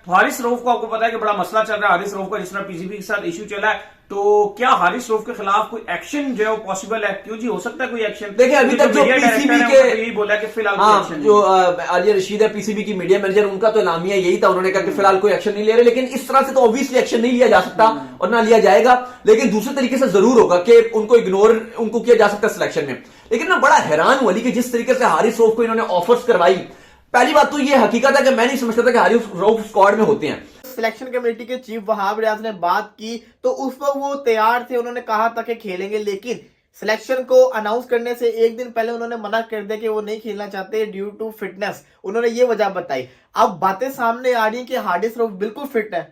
हारिस रऊफ को आपको पता है कि बड़ा मसला चल रहा है हारिस रऊफ का, जिस तरह पीसीबी के साथ इशू चला है, तो क्या हारिस रऊफ के खिलाफ कोई एक्शन जो है वो पॉसिबल है? क्यों जी, हो सकता है कोई एक्शन? देखिए अभी तक जो पीसीबी के यही बोला कि फिलहाल कोई एक्शन जो आलिया रशीद है पीसीबी की मीडिया मैनेजर, उनका तो नामिया यही था, उन्होंने कहा कि फिलहाल कोई एक्शन नहीं ले रहे, लेकिन इस तरह से तो ऑब्वियसली एक्शन नहीं लिया जा सकता और ना लिया जाएगा, लेकिन दूसरे तरीके से जरूर होगा कि उनको इग्नोर उनको किया जा सकता है सिलेक्शन में। लेकिन मैं बड़ा हैरान हुआ कि जिस तरीके से हारिस रऊफ को इन्होंने ऑफर्स करवाई, पहली बात तो यह हकीकत है कि मैं नहीं समझता था कि हारिस रऊफ स्क्वाड में होते हैं। सिलेक्शन कमेटी के चीफ वहाब रियाज ने बात की तो उस वक्त वो तैयार थे, उन्होंने कहा था कि खेलेंगे, लेकिन सिलेक्शन को अनाउंस करने से एक दिन पहले उन्होंने मना कर दिया कि वो नहीं खेलना चाहते ड्यू टू फिटनेस। उन्होंने ये वजह बताई। अब बातें सामने आ रही है कि हारिस रऊफ बिल्कुल फिट है।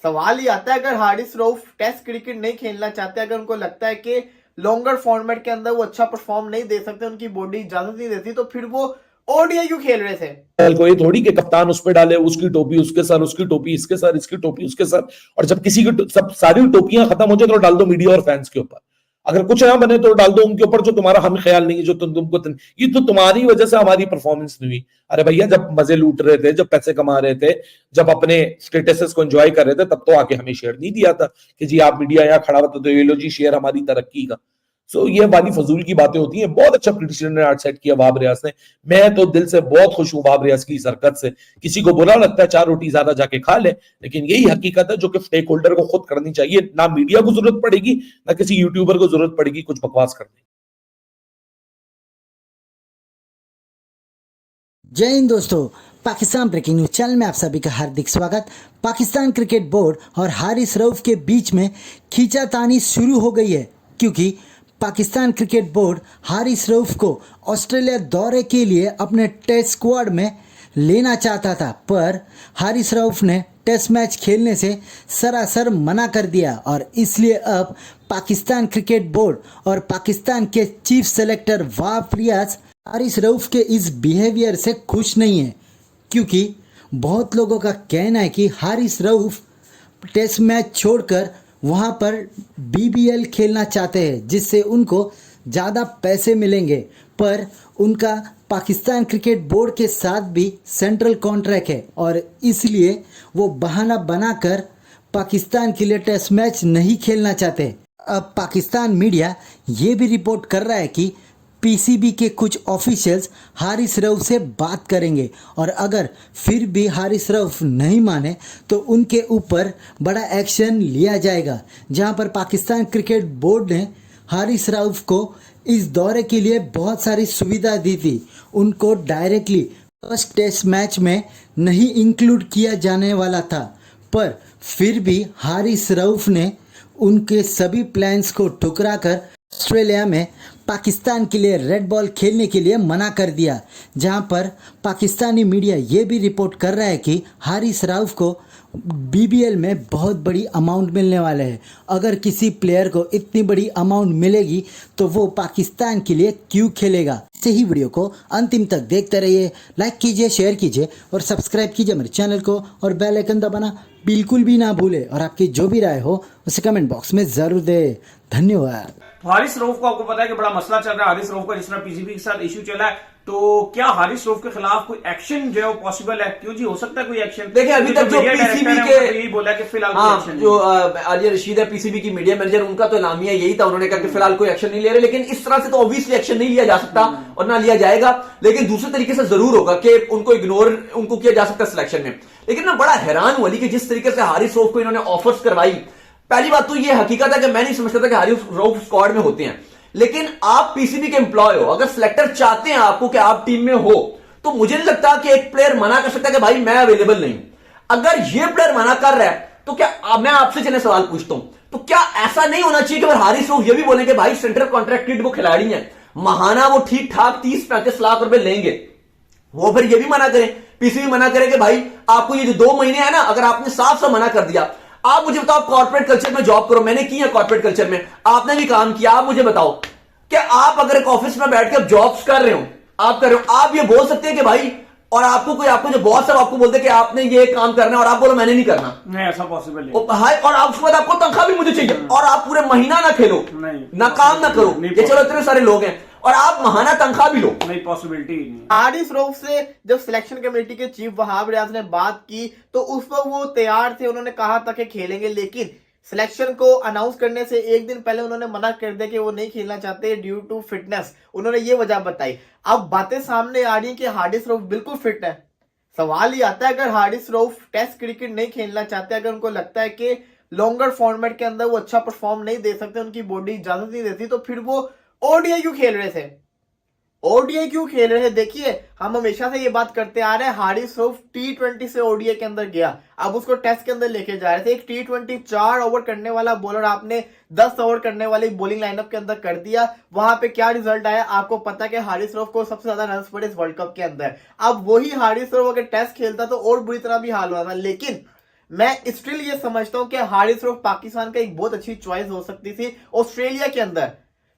सवाल ये आता है, अगर हारिस रऊफ टेस्ट क्रिकेट नहीं खेलना चाहते, अगर उनको लगता है कि लॉन्गर फॉर्मेट के अंदर वो अच्छा परफॉर्म नहीं दे सकते, उनकी बॉडी इजाजत नहीं देती, तो फिर वो ओडीआई क्यों खेल रहे थे? कोई थोड़ी के कप्तान उस पे डाले, उसकी टोपी उसके सर, उसकी टोपी इसके सर, इसकी टोपी उसके सर, और जब किसी की सब सारी टोपियां खत्म हो जाए तो डाल दो मीडिया और फैंस के ऊपर। अगर कुछ ना बने तो डाल दो उनके ऊपर जो तुम्हारा हम ख्याल नहीं है, जो तुमको ये तो तुम्हारी वजह से हमारी परफॉर्मेंस नहीं हुई। अरे भैया, जब मजे लूट रहे थे, जब पैसे कमा रहे थे, जब अपने स्टेटस को एंजॉय कर रहे थे, तब तो आके हमें शेयर नहीं दिया था कि जी आप मीडिया यहाँ खड़ा होता तो ये लो जी शेयर हमारी तरक्की का। सो ये वाली फजूल की बातें होती हैं। बहुत अच्छा डिसीजन ने आज सेट किया वहाब रियाज ने। मैं तो दिल से बहुत खुश हूं वहाब रियाज की इस हरकत से। किसी को बुरा लगता है 4 रोटी ज्यादा जाके खा ले, लेकिन यही हकीकत है जो कि स्टेक होल्डर को खुद करनी चाहिए। ना मीडिया को जरूरत पड़ेगी, ना किसी यूट्यूबर को जरूरत पड़ेगी कुछ बकवास करने। जय हिंद दोस्तों, पाकिस्तान ब्रेकिंग न्यूज चैनल में आप सभी का हार्दिक स्वागत। पाकिस्तान क्रिकेट बोर्ड और हारिस रऊफ के बीच में खींचातानी शुरू हो गई है, क्योंकि पाकिस्तान क्रिकेट बोर्ड हारिस रऊफ को ऑस्ट्रेलिया दौरे के लिए अपने टेस्ट स्क्वाड में लेना चाहता था, पर हारिस रऊफ ने टेस्ट मैच खेलने से सरासर मना कर दिया और इसलिए अब पाकिस्तान क्रिकेट बोर्ड और पाकिस्तान के चीफ सेलेक्टर वहाब रियाज हारिस रऊफ के इस बिहेवियर से खुश नहीं है, क्योंकि बहुत लोगों का कहना है कि हारिस रऊफ टेस्ट मैच छोड़कर वहाँ पर बीबीएल खेलना चाहते हैं, जिससे उनको ज़्यादा पैसे मिलेंगे, पर उनका पाकिस्तान क्रिकेट बोर्ड के साथ भी सेंट्रल कॉन्ट्रैक्ट है और इसलिए वो बहाना बनाकर पाकिस्तान के लिए टेस्ट मैच नहीं खेलना चाहते। अब पाकिस्तान मीडिया ये भी रिपोर्ट कर रहा है कि पीसीबी के कुछ ऑफिशियल्स हारिस रऊफ से बात करेंगे और अगर फिर भी हारिस रऊफ नहीं माने तो उनके ऊपर बड़ा एक्शन लिया जाएगा। जहां पर पाकिस्तान क्रिकेट बोर्ड ने हारिस रऊफ को इस दौरे के लिए बहुत सारी सुविधा दी थी। उनको डायरेक्टली फर्स्ट टेस्ट मैच में नहीं इंक्लूड किया जाने वाला था, पर फिर भी हारिस रऊफ ने उनके सभी प्लान्स को ठुकरा कर ऑस्ट्रेलिया में पाकिस्तान के लिए रेड बॉल खेलने के लिए मना कर दिया। जहां पर पाकिस्तानी मीडिया ये भी रिपोर्ट कर रहा है कि हारिस रऊफ को बीबीएल में बहुत बड़ी अमाउंट मिलने वाला है। अगर किसी प्लेयर को इतनी बड़ी अमाउंट मिलेगी तो वो पाकिस्तान के लिए क्यों खेलेगा। ऐसे ही वीडियो को अंतिम तक देखते रहिए, लाइक कीजिए, शेयर कीजिए और सब्सक्राइब कीजिए मेरे चैनल को और बेल आइकन दबाना बिल्कुल भी ना भूले और आपकी जो भी राय हो उसे कमेंट बॉक्स में जरूर दे। धन्यवाद। हारिस रऊफ को आपको पता है कि बड़ा मसला चल रहा है हारिस रऊफ का, जिस तरह पीसीबी के साथ इशू चला है, तो क्या हारिस रऊफ के खिलाफ कोई एक्शन जो है वो पॉसिबल है? क्यों जी, हो सकता है कोई एक्शन? देखिए अभी तक जो पीसीबी के यही बोला कि फिलहाल कोई एक्शन जो आलिया रशीद है पीसीबी की मीडिया मैनेजर, उनका तो नामिया यही था, उन्होंने कहा कि फिलहाल कोई एक्शन नहीं ले रहे, लेकिन इस तरह से तो ऑब्वियसली एक्शन नहीं लिया जा सकता और ना लिया जाएगा, लेकिन दूसरे तरीके से जरूर होगा कि उनको इग्नोर उनको किया जा सकता है सिलेक्शन में। लेकिन मैं बड़ा हैरान हुआ कि जिस तरीके से हारिस रऊफ को इन्होंने ऑफर्स करवाई, पहली बात तो यह हकीकत है कि मैं नहीं समझता था कि हारिस रऊफ स्क्वाड में होते हैं, लेकिन आप पीसीबी के एम्प्लॉय हो, अगर सिलेक्टर चाहते हैं आपको कि आप टीम में हो, तो मुझे नहीं लगता कि एक प्लेयर मना कर सकता है कि भाई मैं अवेलेबल नहीं। अगर ये प्लेयर मना कर रहा है तो क्या मैं आपसे चले सवाल पूछता हूं, तो क्या ऐसा नहीं होना चाहिए कि अगर हारिस रऊफ ये भी बोले कि भाई सेंट्रल कॉन्ट्रैक्टेड वो खिलाड़ी हैं, महाना वो ठीक ठाक 30-35 लाख रुपए लेंगे, वो फिर ये भी मना करें, पीसीबी मना करे कि भाई आपको ये जो 2 महीने है ना, अगर आपने साफ साफ मना कर दिया, आप मुझे बताओ कॉर्पोरेट कल्चर में जॉब करो, मैंने की है कॉर्पोरेट कल्चर में, आपने भी काम किया, आप मुझे बताओ कि आप अगर एक ऑफिस में बैठ के जॉब्स कर रहे हो, आप कर रहे हो, आप ये बोल सकते हैं कि भाई, और आपको जो बॉस है आपको बोलते कि आपने ये काम करना है और आप बोलो मैंने नहीं करना, नहीं ऐसा पॉसिबल नहीं। और आप उसके बाद आपको तनख्वाह भी मुझे चाहिए और आप पूरे महीना ना खेलो, ना काम ना करो, ये चलो इतने सारे लोग हैं, और आप महाना तनख्वाह भी लो। नहीं, पॉसिबिलिटी नहीं। हारिस रऊफ से जब सिलेक्शन कमेटी के चीफ वहाब रियाज ने बात की तो उस वक्त वो तैयार थे, उन्होंने कहा था कि खेलेंगे, लेकिन सिलेक्शन को अनाउंस करने से एक दिन पहले उन्होंने मना कर दिया कि वो नहीं खेलना चाहते ड्यू टू फिटनेस। उन्होंने ये वजह बताई। अब बातें सामने आ रही कि हारिस रऊफ बिल्कुल फिट है। सवाल ये आता है, अगर हारिस रऊफ टेस्ट क्रिकेट नहीं खेलना चाहते, अगर उनको लगता है कि लॉन्गर फॉर्मेट के अंदर वो अच्छा परफॉर्म नहीं दे सकते, उनकी बॉडी इजाजत नहीं देती, तो फिर वो ओडीआई क्यों खेल रहे थे? ओडीआई क्यों खेल रहे हैं? देखिए, हम हमेशा से ये बात करते आ रहे हैं, हारिस रऊफ T20 से ओडीआई के अंदर गया, अब उसको टेस्ट के अंदर लेके जा रहे थे। एक T20 4 ओवर करने वाला बॉलर आपने 10 ओवर करने वाली बॉलिंग लाइनअप के अंदर कर दिया, वहां पे क्या रिजल्ट आया? आपको पता है कि हारिस रऊफ को सबसे ज्यादा रन पड़े इस वर्ल्ड कप के अंदर। अब वही हारिस रऊफ अगर टेस्ट खेलता तो और बुरी तरह भी हाल होना था। लेकिन मैं स्टिल ये समझता हूं कि हारिस रऊफ पाकिस्तान का एक बहुत अच्छी चॉइस हो सकती थी ऑस्ट्रेलिया के अंदर।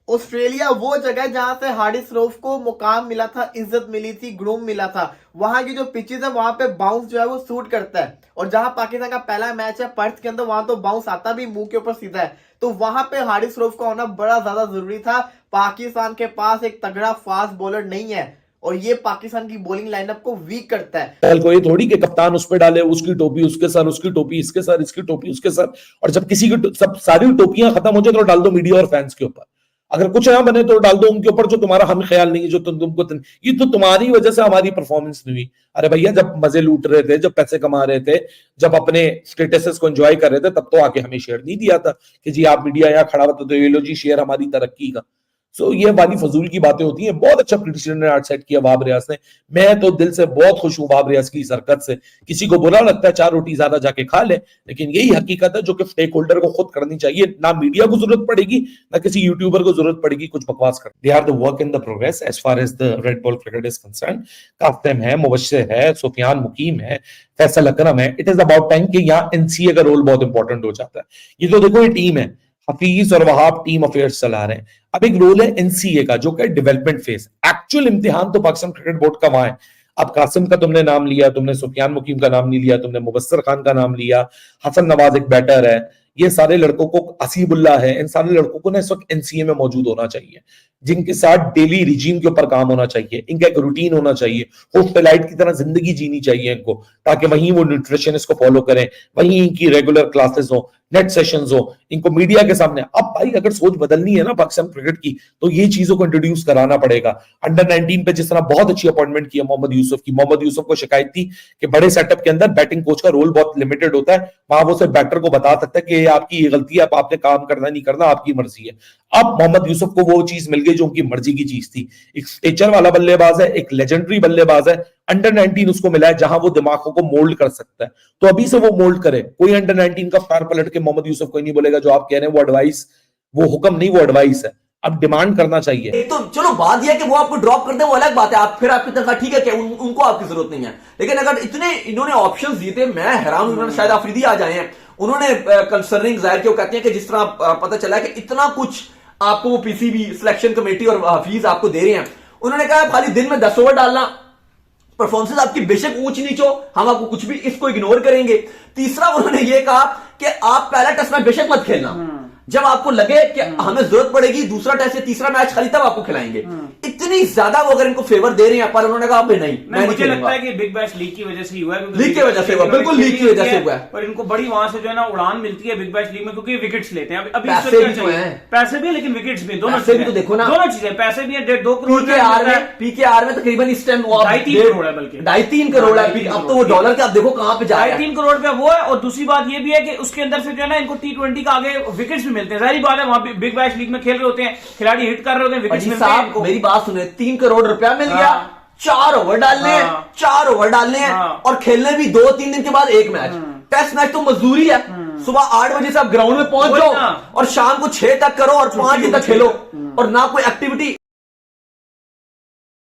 ऑस्ट्रेलिया वो जगह जहां से हारिस रऊफ को मुकाम मिला था, इज्जत मिली थी, ग्रूम मिला था। वहां की जो पिचेस है वहां पे बाउंस जो है वो सूट करता है, और जहां पाकिस्तान का पहला मैच है पर्थ के अंदर, वहां तो बाउंस आता भी मुंह के ऊपर सीधा है। तो वहां पे हारिस रऊफ का होना बड़ा ज्यादा जरूरी था। पाकिस्तान के पास एक तगड़ा फास्ट बॉलर नहीं है, और ये पाकिस्तान की बॉलिंग लाइनअप को वीक करता है। कल को ये थोड़ी कि कप्तान उस पे डाले, उसकी टोपी उसके सर, उसकी टोपी इसके सर, इसकी टोपी उसके सर, और जब किसी की सब सारी टोपियां खत्म हो जाए तो डाल दो मीडिया और फैंस के ऊपर। अगर कुछ ना बने तो डाल दो उनके ऊपर जो तुम्हारा हम ख्याल नहीं है, जो तुमको ये तो तुम्हारी वजह से हमारी परफॉर्मेंस नहीं हुई। अरे भैया, जब मजे लूट रहे थे, जब पैसे कमा रहे थे, जब अपने स्टेटसेस को एंजॉय कर रहे थे, तब तो आके हमें शेयर नहीं दिया था कि जी आप मीडिया यहाँ खड़ा होता तो ये लो जी शेयर हमारी तरक्की का। सो ये वाली फजूल की बातें होती हैं। बहुत अच्छा प्रिडिक्शन ने सेट किया वहाब रियाज ने। मैं तो दिल से बहुत खुश हूं वहाब रियाज की इस हरकत से। किसी को बुरा लगता है 4 रोटी ज्यादा जाके खा ले, लेकिन यही हकीकत है जो कि स्टेक होल्डर को खुद करनी चाहिए। ना मीडिया को जरूरत पड़ेगी, ना किसी यूट्यूबर को जरूरत पड़ेगी कुछ बकवास कर। They are the work in the progress as far as the red ball cricket is concern. Qasim है, मुबश्शिर है, सुफियान मुकीम है, फैसल अकरम है। इट इज अबाउट टाइम कि यहाँ एनसीए का रोल बहुत इंपॉर्टेंट हो जाता है। ये तो देखो, ये टीम है, हफीज और वहाब टीम अफेयर्स चला रहे हैं। अब एक रोल है एनसीए का जो कि डेवलपमेंट फेज। एक्चुअल इम्तिहान तो पाकिस्तान क्रिकेट बोर्ड का वहां है। अब कासिम का तुमने नाम लिया, तुमने सुफियान मुकीम का नाम नहीं लिया, तुमने मुबस्सिर खान का नाम लिया, हसन नवाज एक बैटर है, ये सारे लड़कों को, असीबुल्ला है, इन सारे लड़कों को ना इस वक्त एनसीए में मौजूद होना चाहिए, जिनके साथ डेली रिजीम के ऊपर काम होना चाहिए। इनका एक रूटीन होना चाहिए, होस्टलाइट की तरह जिंदगी जीनी चाहिए इनको, ताकि वहीं वो न्यूट्रिशनिस्ट को फॉलो करें, वहीं इनकी रेगुलर क्लासेस हो, नेट सेशंस हो, इनको मीडिया के सामने। अब भाई अगर सोच बदलनी है ना पाकिस्तान क्रिकेट की, तो ये चीजों को इंट्रोड्यूस कराना पड़ेगा। अंडर 19 पे जिस तरह बहुत अच्छी अपॉइंटमेंट की मोहम्मद यूसुफ की। मोहम्मद यूसुफ को शिकायत थी कि बड़े सेटअप के अंदर बैटिंग कोच का रोल बहुत लिमिटेड होता है, वहां वो सिर्फ बैटर को बता सकता है कि आपकी ये गलती है, आपने काम करना नहीं करना, आपकी मर्जी है। अब मोहम्मद यूसुफ को वो चीज मिल गई जो उनकी मर्जी की चीज थी। एक स्टेचर वाला बल्लेबाज है, एक लेजेंडरी बल्लेबाज है। अंडर 19 उसको मिला है जहां वो दिमागों को मोल्ड कर सकता है, तो अभी से वो मोल्ड करे। कोई अंडर 19 का फार पलट के मोहम्मद यूसुफ कोई नहीं बोलेगा जो आप कह रहे हैं वो एडवाइस, वो हुक्म नहीं, वो एडवाइस है। अब डिमांड करना चाहिए। एक तो चलो बात यह है कि वो आपको ड्रॉप कर दे, वो अलग बात है, आप फिर आपकी तनख्वाह ठीक है कि उनको आपकी जरूरत नहीं है। लेकिन अगर इतने इन्होंने ऑप्शंस दिए थे, मैं हैरान हूं। शायद आफरीदी आ जाए हैं, उन्होंने कंसर्निंग जाहिर किया। वो कहते हैं कि जिस तरह पता चला कि इतना कुछ आपको वो पीसीबी सिलेक्शन कमेटी और हफीज आपको दे रहे हैं, उन्होंने कहा खाली दिन में 10 ओवर डालना, परफॉर्मेंस आपकी बेशक ऊंच नीच हो, हम आपको कुछ भी इसको इग्नोर करेंगे। तीसरा उन्होंने ये कहा कि आप पहला टेस्ट मैच बेशक मत खेलना, जब आपको लगे कि हमें जरूरत पड़ेगी दूसरा टेस्ट या तीसरा मैच खाली तब आपको खिलाएंगे। इतनी ज्यादा वो अगर इनको फेवर दे रहे हैं, पर उन्होंने कहा नहीं, मैं मुझे लगता है कि बिग बैश लीग की वजह से ही हुआ है। लीग की वजह से हुआ, बिल्कुल लीग की वजह से हुआ है। और इनको बड़ी वहां से जो है ना उड़ान मिलती है बिग बैश लीग में, क्योंकि विकेट्स लेते हैं। अभी पैसे भी तो हैं, पैसे भी है, लेकिन विकेट्स भी, दोनों चीजें तो देखो ना, दोनों चीजें, पैसे भी है। 2 करोड़ पीकेआर में तकरीबन इस टाइम 2.5-3 करोड़ है, बल्कि 2.5-3 करोड़ है। अब तो वो डॉलर के आप देखो कहां पे जा रहा है, 2.5-3 करोड़ का वो है। और दूसरी बात ये भी है कि उसके अंदर से जो है ना इनको T20 का आगे विकेट्स भी मिलते हैं। सारी बात है, वहां बिग बैश लीग में खेल रहे होते हैं, खिलाड़ी हिट कर रहे होते हैं, विकेट्स मिलते हैं इनको। मेरी बात सुने, 3 करोड़ रुपया मिल गया, 4 ओवर डालने हैं, 4 ओवर डालने हैं, और खेलने भी 2-3 दिन के बाद एक मैच। टेस्ट मैच तो मजदूरी है, सुबह 8 बजे से आप ग्राउंड में पहुंच जाओ और शाम को 6 तक करो और 5 दिन तक खेलो, और ना कोई एक्टिविटी।